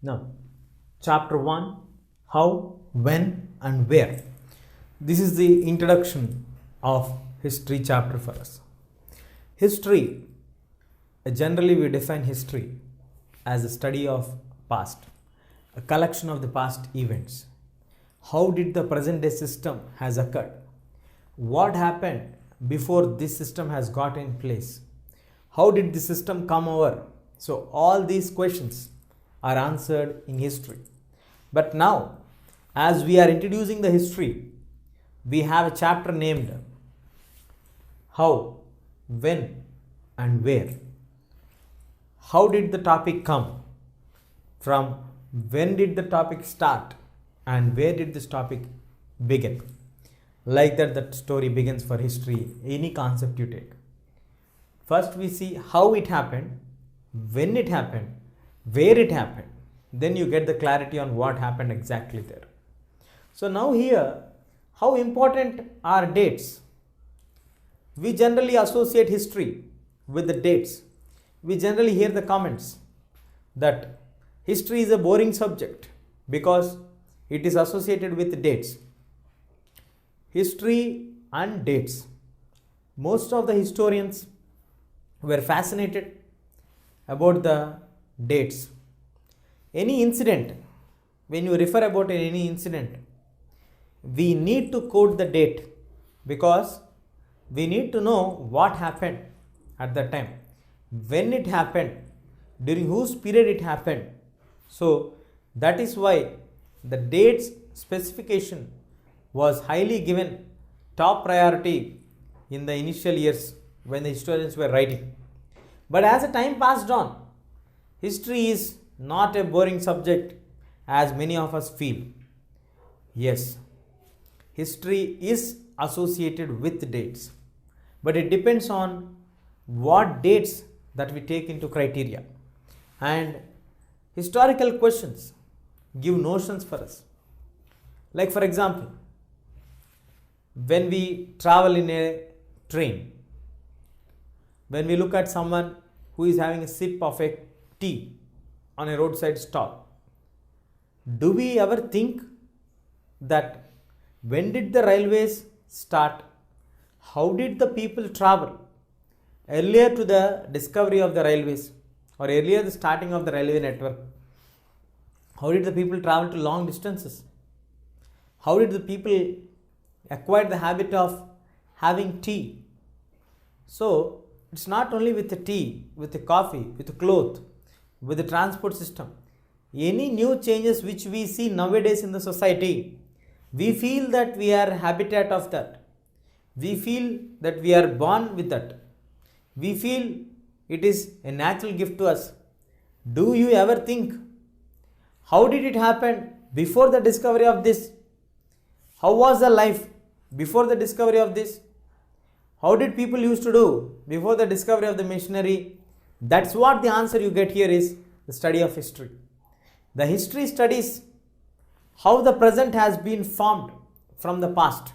Now, chapter 1, how, when, and where. This is the introduction of history chapter for us. History, generally we define history as a study of past, a collection of the past events. How did the present day system has occurred? What happened before this system has got in place? How did the system come over? So all these questions are answered in history. But now, as we are introducing the history, we have a chapter named how, when, and where. How did the topic come? From when did the topic start? And where did this topic begin? Like that story begins for history, any concept you take. First we see how it happened, when it happened, where it happened. Then you get the clarity on what happened exactly there. So now here, how important are dates? We generally associate history with the dates. We generally hear the comments that history is a boring subject because it is associated with dates. History and dates. Most of the historians were fascinated about the dates. Any incident, when you refer about any incident, we need to quote the date because we need to know what happened at that time, when it happened, during whose period it happened. So that is why the dates specification was highly given top priority in the initial years when the historians were writing. But as the time passed on, history is not a boring subject as many of us feel. Yes, history is associated with dates, but it depends on what dates that we take into criteria. And historical questions give notions for us. Like for example, when we travel in a train, when we look at someone who is having a sip of a tea on a roadside stall, do we ever think that when did the railways start? How did the people travel earlier to the discovery of the railways or earlier the starting of the railway network? How did the people travel to long distances? How did the people acquire the habit of having tea? So it's not only with the tea, with the coffee, with the cloth, with the transport system. Any new changes which we see nowadays in the society, we feel that we are habitat of that. We feel that we are born with that. We feel it is a natural gift to us. Do you ever think, how did it happen before the discovery of this? How was the life before the discovery of this? How did people used to do before the discovery of the machinery? That's what the answer you get here is the study of history. The history studies how the present has been formed from the past.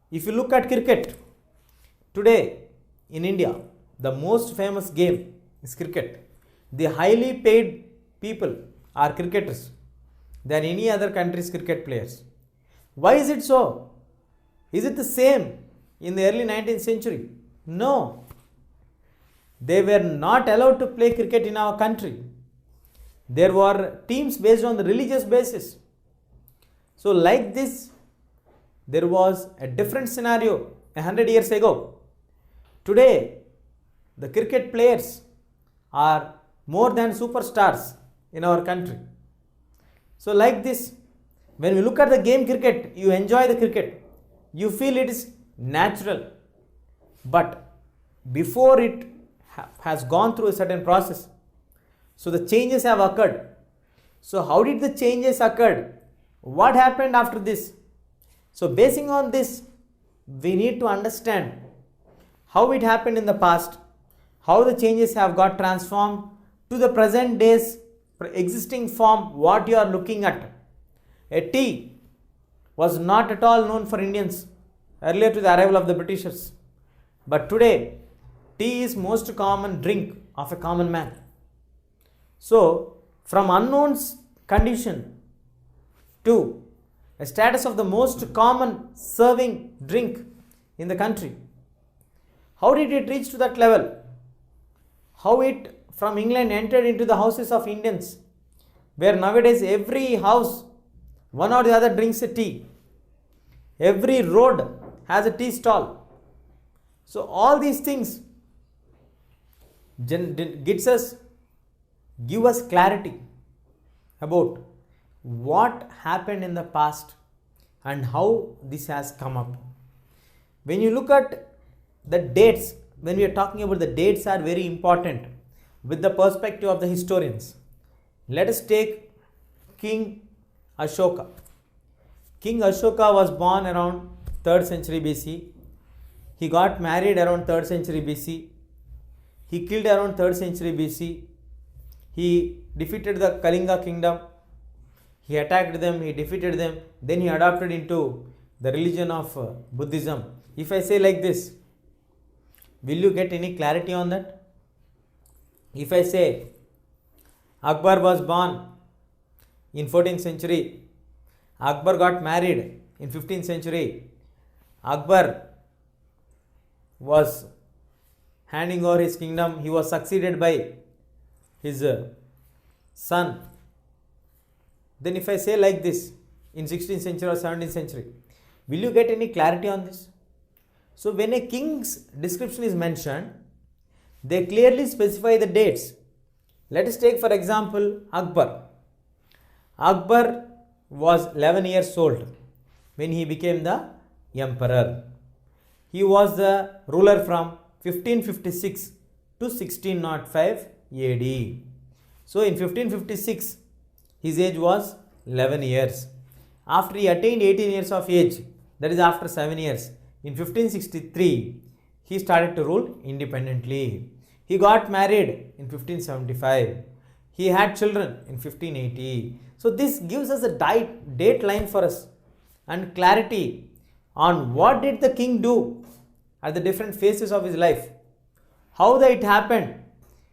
If you look at cricket, today in India, the most famous game is cricket. The highly paid people are cricketers than any other country's cricket players. Why is it so? Is it the same in the early 19th century? No. They were not allowed to play cricket in our country. There were teams based on the religious basis. So like this, there was a different scenario 100 years ago. Today, the cricket players are more than superstars in our country. So like this, when we look at the game cricket, you enjoy the cricket. You feel it is natural. But before it has gone through a certain process, so the changes have occurred. So how did the changes occur? What happened after this? So basing on this, we need to understand how it happened in the past, how the changes have got transformed to the present day's existing form, what you are looking at. A tea was not at all known for Indians earlier to the arrival of the Britishers. But today, tea is most common drink of a common man. So from unknown condition to a status of the most common serving drink in the country. How did it reach to that level? How it from England entered into the houses of Indians, where nowadays every house, one or the other drinks a tea. Every road has a tea stall. So all these things give us clarity about what happened in the past and how this has come up. When you look at the dates, when we are talking about the dates are very important with the perspective of the historians. Let us take King Ashoka. King Ashoka was born around 3rd century BC. He got married around 3rd century BC. He killed around 3rd century BC. He defeated the Kalinga kingdom. He attacked them, he defeated them. Then he adopted into the religion of Buddhism. If I say like this, will you get any clarity on that? If I say Akbar was born in 14th century, Akbar got married in 15th century, Akbar was handing over his kingdom, he was succeeded by his son. Then if I say like this in 16th century or 17th century, will you get any clarity on this? So when a king's description is mentioned, they clearly specify the dates. Let us take for example Akbar. Akbar was 11 years old when he became the emperor. He was the ruler from 1556 to 1605 AD. So in 1556, his age was 11 years. After he attained 18 years of age, that is after 7 years, in 1563, he started to rule independently. He got married in 1575. He had children in 1580. So this gives us a date line for us and clarity on what did the king do at the different phases of his life, how that it happened,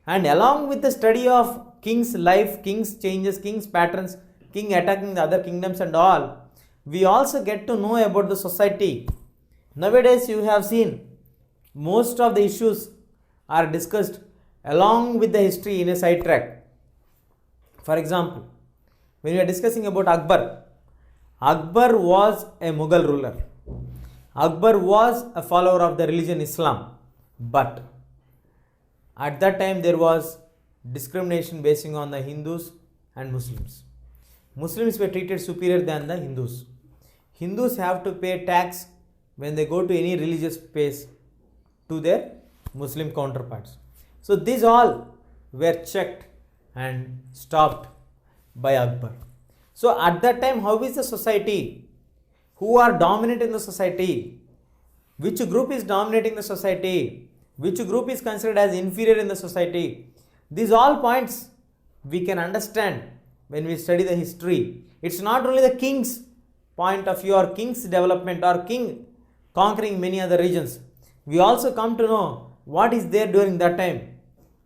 and along with the study of king's life, king's changes, king's patterns, king attacking the other kingdoms and all, we also get to know about the society. Nowadays you have seen most of the issues are discussed along with the history in a sidetrack. For example, when we are discussing about Akbar, Akbar was a Mughal ruler. Akbar was a follower of the religion Islam, but at that time there was discrimination basing on the Hindus and Muslims. Muslims were treated superior than the Hindus. Hindus have to pay tax when they go to any religious place to their Muslim counterparts. So these all were checked and stopped by Akbar. So at that time, how is the society? Who are dominant in the society? Which group is dominating the society? Which group is considered as inferior in the society? These all points we can understand when we study the history. It's not only the king's point of view or king's development or king conquering many other regions. We also come to know what is there during that time.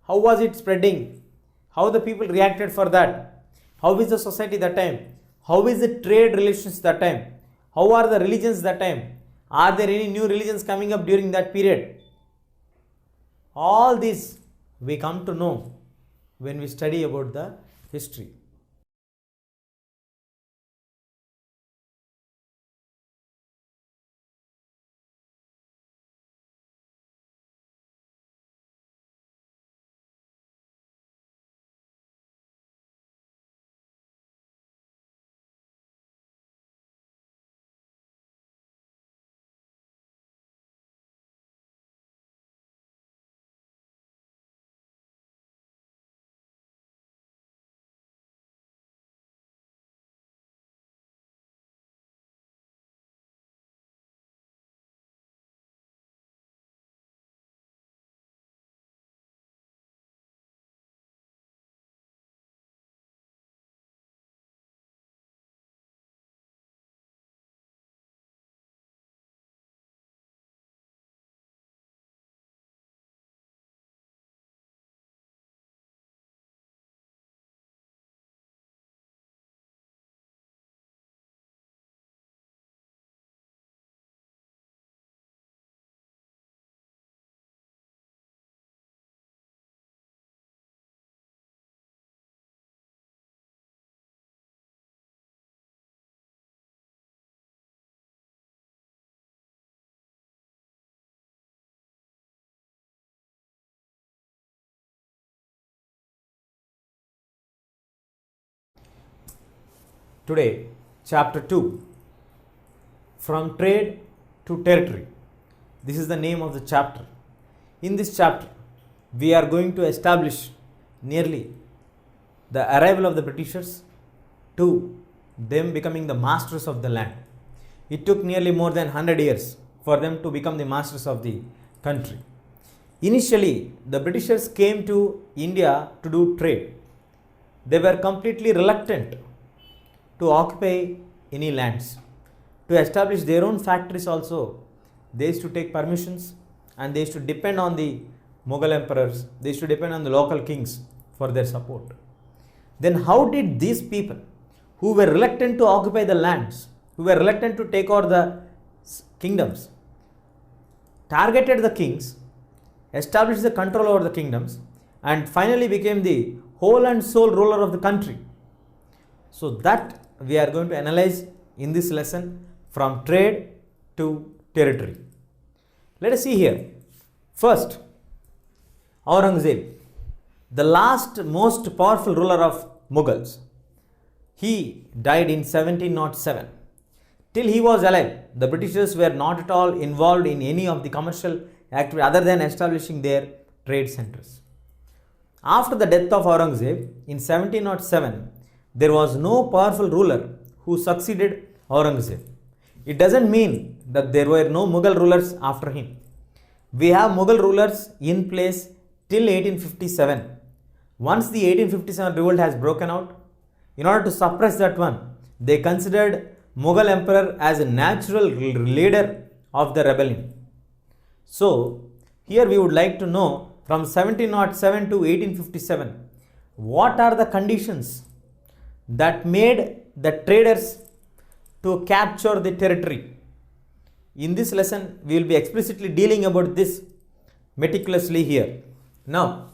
How was it spreading? How the people reacted for that? How is the society that time? How is the trade relations that time? How are the religions that time? Are there any new religions coming up during that period? All this we come to know when we study about the history. Today, chapter 2, from trade to territory. This is the name of the chapter. In this chapter, we are going to establish nearly the arrival of the Britishers to them becoming the masters of the land. It took nearly more than 100 years for them to become the masters of the country. Initially, the Britishers came to India to do trade. They were completely reluctant to occupy any lands. To establish their own factories also, they used to take permissions and they used to depend on the Mughal emperors, they used to depend on the local kings for their support. Then how did these people who were reluctant to occupy the lands, who were reluctant to take over the kingdoms, targeted the kings, established the control over the kingdoms, and finally became the whole and sole ruler of the country? So that we are going to analyze in this lesson, from trade to territory. Let us see here. First, Aurangzeb, the last most powerful ruler of Mughals. He died in 1707. Till he was alive, the Britishers were not at all involved in any of the commercial activity other than establishing their trade centers. After the death of Aurangzeb in 1707, there was no powerful ruler who succeeded Aurangzeb. It doesn't mean that there were no Mughal rulers after him. We have Mughal rulers in place till 1857. Once the 1857 revolt has broken out, in order to suppress that one, they considered Mughal emperor as a natural leader of the rebellion. So, here we would like to know from 1707 to 1857, what are the conditions that made the traders to capture the territory. In this lesson, we will be explicitly dealing about this meticulously here. Now,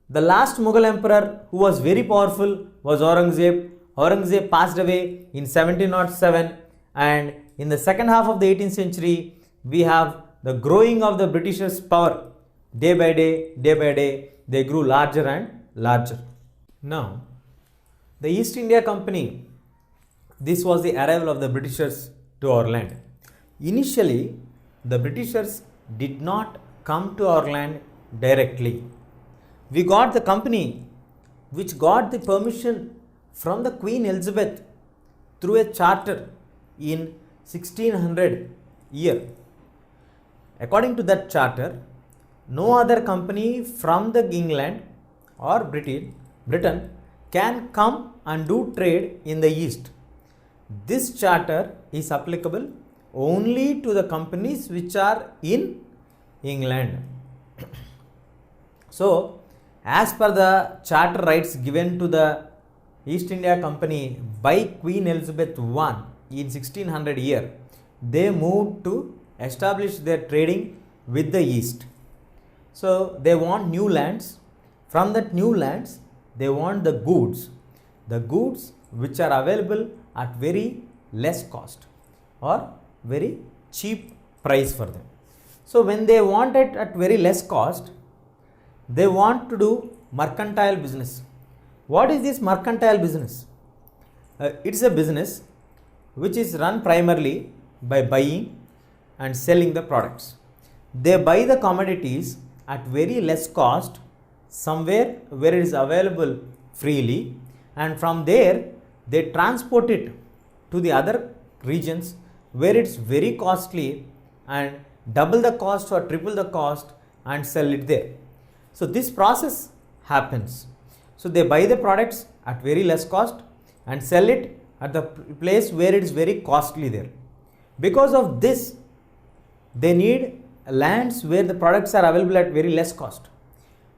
the last Mughal emperor who was very powerful was Aurangzeb. Aurangzeb passed away in 1707, and in the second half of the 18th century, we have the growing of the Britishers' power. Day by day, they grew larger and larger. Now, the East India Company, this was the arrival of the Britishers to our land. Initially, the Britishers did not come to our land directly. We got the company which got the permission from the Queen Elizabeth through a charter in 1600 year. According to that charter, no other company from the England or Britain can come and do trade in the East. This charter is applicable only to the companies which are in England. So, as per the charter rights given to the East India Company by Queen Elizabeth I in 1600 year, they moved to establish their trading with the East. So, they want new lands. From that new lands, they want the goods which are available at very less cost or very cheap price for them. So, when they want it at very less cost, they want to do mercantile business. What is this mercantile business? It is a business which is run primarily by buying and selling the products. They buy the commodities at very less cost somewhere where it is available freely, and from there they transport it to the other regions where it's very costly and double the cost or triple the cost and sell it there. So this process happens. So they buy the products at very less cost and sell it at the place where it is very costly there. Because of this, they need lands where the products are available at very less cost.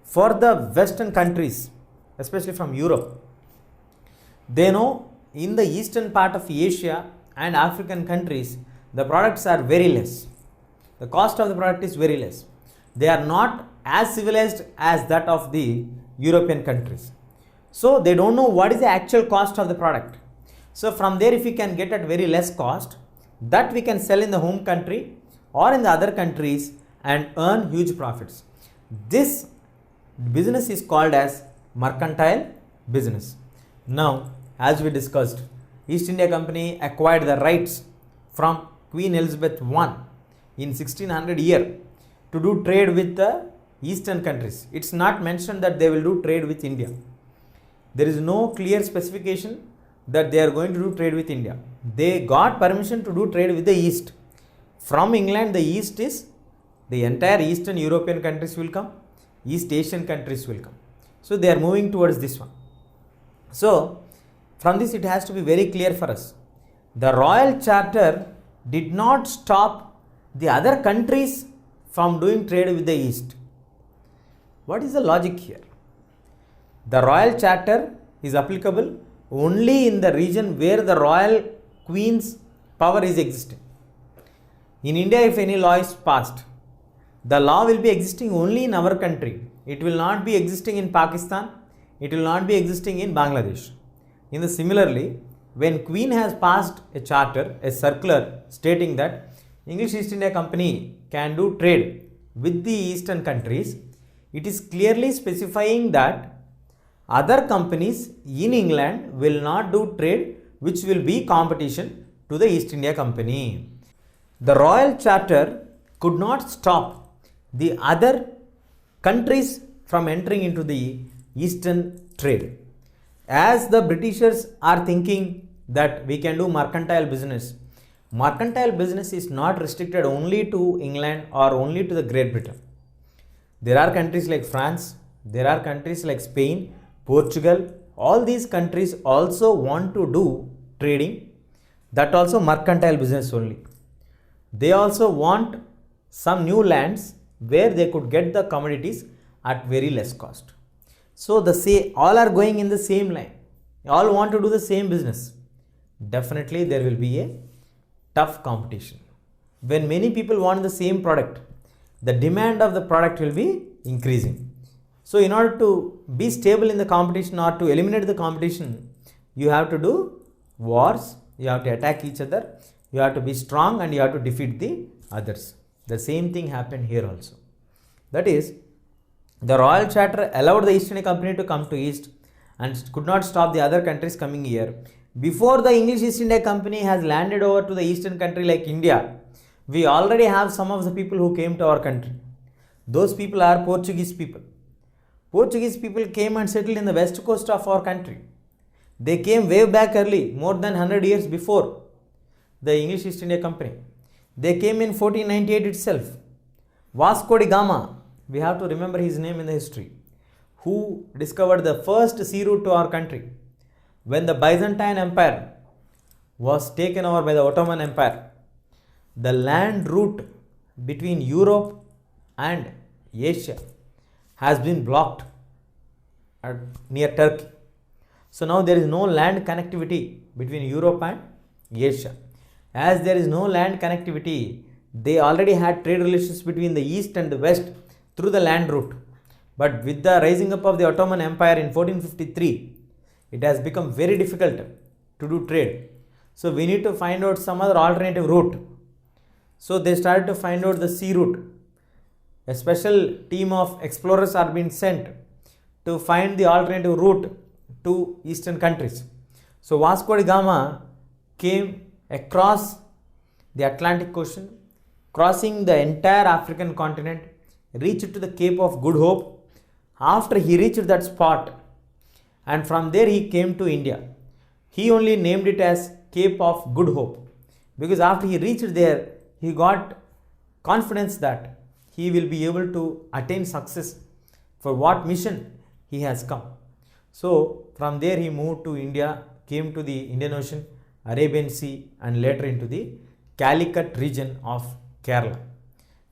For the Western countries, especially from Europe, they know in the eastern part of Asia and African countries, the products are very less. The cost of the product is very less. They are not as civilized as that of the European countries. So they don't know what is the actual cost of the product. So from there, if we can get at very less cost, that we can sell in the home country or in the other countries and earn huge profits. This business is called as mercantile business. Now, as we discussed, East India Company acquired the rights from Queen Elizabeth I in 1600 year to do trade with the eastern countries. It's not mentioned that they will do trade with India. There is no clear specification that they are going to do trade with India. They got permission to do trade with the East. From England, the East is the entire Eastern European countries will come, East Asian countries will come. So they are moving towards this one. So from this it has to be very clear for us. The Royal Charter did not stop the other countries from doing trade with the East. What is the logic here? The Royal Charter is applicable only in the region where the Royal Queen's power is existing. In India, if any law is passed, the law will be existing only in our country. It will not be existing in Pakistan. It will not be existing in Bangladesh. Similarly, when Queen has passed a charter, a circular stating that English East India Company can do trade with the eastern countries, it is clearly specifying that other companies in England will not do trade which will be competition to the East India Company. The Royal Charter could not stop the other countries from entering into the eastern trade. As the Britishers are thinking that we can do mercantile business is not restricted only to England or only to the Great Britain. There are countries like France, there are countries like Spain, Portugal, all these countries also want to do trading, that also mercantile business only. They also want some new lands where they could get the commodities at very less cost. So all are going in the same line. All want to do the same business. Definitely there will be a tough competition. When many people want the same product, the demand of the product will be increasing. So in order to be stable in the competition or to eliminate the competition, you have to do wars, you have to attack each other, you have to be strong and you have to defeat the others. The same thing happened here also. That is, the Royal Charter allowed the East India Company to come to East and could not stop the other countries coming here. Before the English East India Company has landed over to the eastern country like India, we already have some of the people who came to our country. Those people are Portuguese people. Portuguese people came and settled in the west coast of our country. They came way back early, more than 100 years before the English East India Company. They came in 1498 itself. Vasco da Gama, we have to remember his name in the history, who discovered the first sea route to our country. When the Byzantine Empire was taken over by the Ottoman Empire, the land route between Europe and Asia has been blocked near Turkey. So now there is no land connectivity between Europe and Asia. As there is no land connectivity, they already had trade relations between the east and the west through the land route. But with the rising up of the Ottoman Empire in 1453, it has become very difficult to do trade. So we need to find out some other alternative route. So they started to find out the sea route. A special team of explorers are being sent to find the alternative route to eastern countries. So Vasco da Gama came across the Atlantic Ocean, crossing the entire African continent, reached to the Cape of Good Hope. After he reached that spot, and from there he came to India. He only named it as Cape of Good Hope, because after he reached there, he got confidence that he will be able to attain success for what mission he has come. So from there he moved to India, came to the Indian Ocean, Arabian Sea, and later into the Calicut region of Kerala.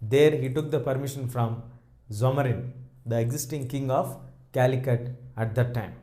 There he took the permission from Zomarin, the existing king of Calicut at that time.